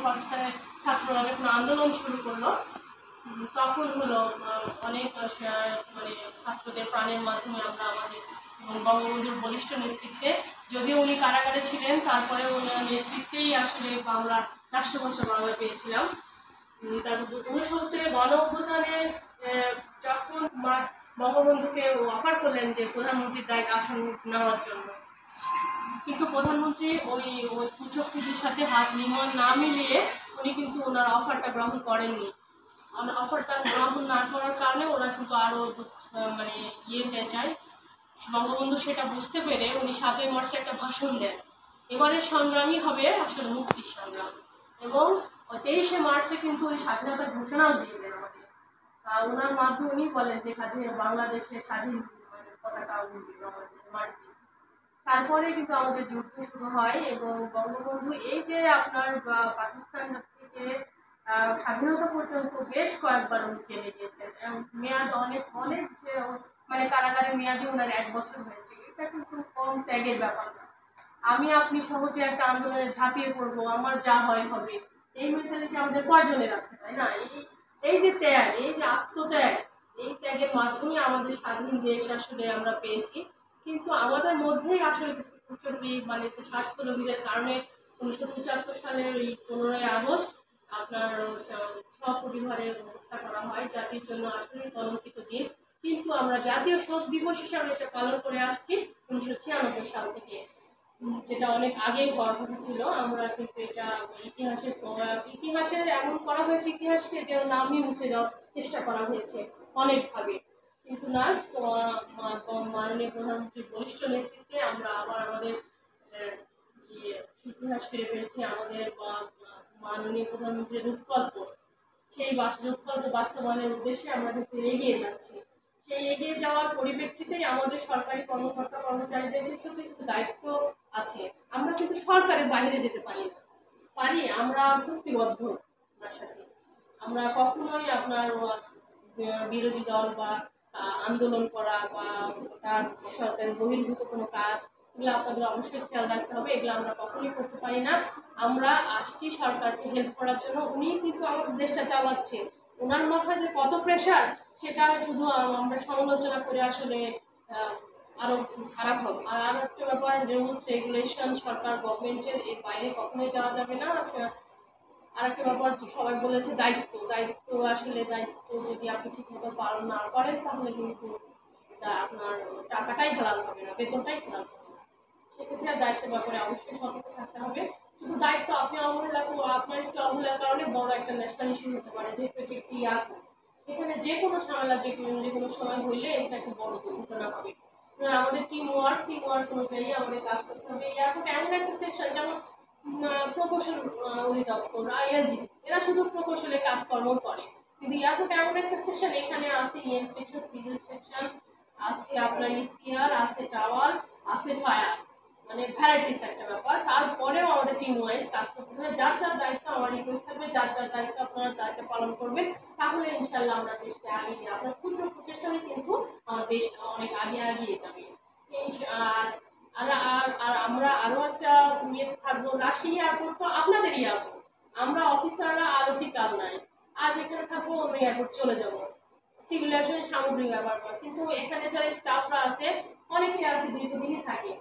পাকিস্তানের ছাত্ররা যখন আন্দোলন শুরু করলো তখন হলো অনেক মানে ছাত্রদের প্রাণের মাধ্যমে আমরা আমাদের বঙ্গবন্ধুর বলিষ্ঠ নেতৃত্বে, যদিও উনি কারাগারে ছিলেন, তারপরে ওনার নেতৃত্বেই আসলে বাংলা রাষ্ট্রভাষা বাংলা পেয়েছিলাম। তারপর ৬৯ গণ অভ্যুত্থানে যখন বঙ্গবন্ধুকে অফার করলেন যে প্রধানমন্ত্রীর দায়িত্ব আসন নেওয়ার জন্য, কিন্তু প্রধানমন্ত্রী ওই কুচক্রীদের সাথে হাত না মিলিয়ে উনি কিন্তু ওনার অফারটা গ্রহণ করেননি। অফারটা গ্রহণ না করার কারণে ওরা কিন্তু আরও মানে হয়ে যায়। বঙ্গবন্ধু সেটা বুঝতে পেরে উনি ৭ই মার্চে একটা ভাষণ দেন, এবারের সংগ্রামই হবে আসলে মুক্তির সংগ্রাম, এবং ২৩শে মার্চে কিন্তু উনি স্বাধীনতার ঘোষণাও দিয়ে দেন আমাদের। ওনার মাধ্যমে উনি বলেন যে বাংলাদেশের স্বাধীন পতাকা উড়বে বাংলাদেশের মাটিতে। তারপরে কিন্তু আমাদের যুদ্ধ শুরু হয় এবং বঙ্গবন্ধু এই যে আপনার পাকিস্তান থেকে স্বাধীনতা পর্যন্ত বেশ কয়েকবার উনি চেলে গিয়েছেন, মেয়াদ অনেক অনেক যে মানে কারাগারের মেয়াদে ওনার ১ বছর হয়েছে। এটা কিন্তু কম ত্যাগের ব্যাপার না। আমি আপনি সহজে একটা আন্দোলনে ঝাঁপিয়ে পড়বো, আমার যা হয় হবে, এই মেন্টালিটি আমাদের কয়জনের আছে, তাই না? এই যে ত্যাগ, এই যে আত্মত্যাগ, এই ত্যাগের মাধ্যমে আমাদের স্বাধীন দেশ আসলে আমরা পেয়েছি। কিন্তু আমাদের মধ্যেই আসলে কিছু কুচক্রী মানে স্বার্থলোভীদের কারণে ১৯৭৫ সালের এই ১৫ই আগস্ট আপনার সপরিবারে হত্যা করা হয়, জাতির জন্য আসলে কলঙ্কিত দিন। কিন্তু আমরা জাতীয় শোক দিবস হিসাবে এটা পালন করে আসছি ১৯৯৬ সাল থেকে, যেটা অনেক আগেই করা ছিল। আমরা কিন্তু এটা ইতিহাসের এমন করা হয়েছে, ইতিহাসকে যেন নামই মুছে দেওয়ার চেষ্টা করা হয়েছে অনেকভাবে, কিন্তু না, মাননীয় প্রধানমন্ত্রীর বলিষ্ঠ নেতৃত্বে আমরা আবার আমাদের ইতিহাস ফিরে পেয়েছি। আমাদের মাননীয় প্রধানমন্ত্রীর রূপকল্প, সেই রূপকল্প বাস্তবায়নের উদ্দেশ্যে আমরা কিন্তু এগিয়ে যাচ্ছি। সেই এগিয়ে যাওয়ার পরিপ্রেক্ষিতেই আমাদের সরকারি কর্মকর্তা কর্মচারীদের কিছু কিছু দায়িত্ব আছে। আমরা কিন্তু সরকারের বাইরে যেতে পারি না, আমরা চুক্তিবদ্ধ আপনার সাথে। আমরা কখনোই আপনার বিরোধী দল বা আন্দোলন করা বা তার সরকারের বহির্ভূত কোনো কাজ, এগুলো আপনাদের অবশ্যই খেয়াল রাখতে হবে। এগুলো আমরা কখনোই করতে পারি না। আমরা আসছি সরকারকে হেল্প করার জন্য। উনি কিন্তু আমাদের দেশটা চালাচ্ছে, ওনার মাথায় যে কত প্রেশার সেটা শুধু আমরা সমালোচনা করে আসলে আরো খারাপ হবে। আর একটা ব্যাপার, রুলস রেগুলেশন সরকার গভর্নমেন্টের এর বাইরে কখনোই যাওয়া যাবে না। আর একটা ব্যাপার সবাই বলেছে দায়িত্ব, আসলে দায়িত্ব যদি আপনি ঠিক মতো পালন না করেন তাহলে কিন্তু আপনার টাকাটাই হালাল হবে না, বেতনটাই হালাল হবে না। সেক্ষেত্রে দায়িত্বের ব্যাপারে অবশ্যই সতর্ক থাকতে হবে। শুধু দায়িত্ব আপনি আপনার একটু অবহেলার কারণে বড় একটা ন্যাশনাল ইস্যু হতে পারে, যেহেতু এটি একটি এখানে যে কোনো ঝামেলা যে কোনো সময় হইলে এটা একটা বড় দুর্ঘটনা হবে। আমাদের টিম ওয়ার্ক অনুযায়ী আমাদের কাজ করতে হবে। এয়ারপোর্ট এমন একটা সেকশন, যেমন প্রকৌশল অধিদপ্তর, আইএলজি, এরা শুধু প্রকৌশলে কাজকর্ম করে, কিন্তু এয়ারপোর্ট এমন একটা সেকশন, এখানে আছে ইএম সেকশন, সিভিল সেকশন, আছে আপনার ইসিআর, আছে টাওয়ার, আছে ফায়ার, মানে ভ্যারাইটিস একটা ব্যাপার। তারপরেও আমাদের টিম ওয়াইজ কাজ করতে হবে। যার যার দায়িত্ব, আমার রিকোয়েস্ট থাকবে যার যার দায়িত্ব আপনারা দায়িত্ব পালন করবেন, তাহলে ইনশাল্লাহ আমরা দেশকে আগিয়ে নিয়ে আপনার ক্ষুদ্র প্রচেষ্টায় কিন্তু আমার দেশ অনেক এগিয়ে যাবে। আর আর আর আমরা আরো একটা থাকবো, রাশিয়া এয়ারপোর্ট তো আপনাদের এয়ারপোর্ট, আমরা অফিসাররা আলোচি কাল নাই, আজ এখানে থাকবো, অন্য এয়ারপোর্ট চলে যাবো, সিভিল এভিয়েশন সামগ্রিক ব্যবহার করে। কিন্তু এখানে যারা স্টাফরা আছে অনেকে আছে দীর্ঘদিনই থাকে,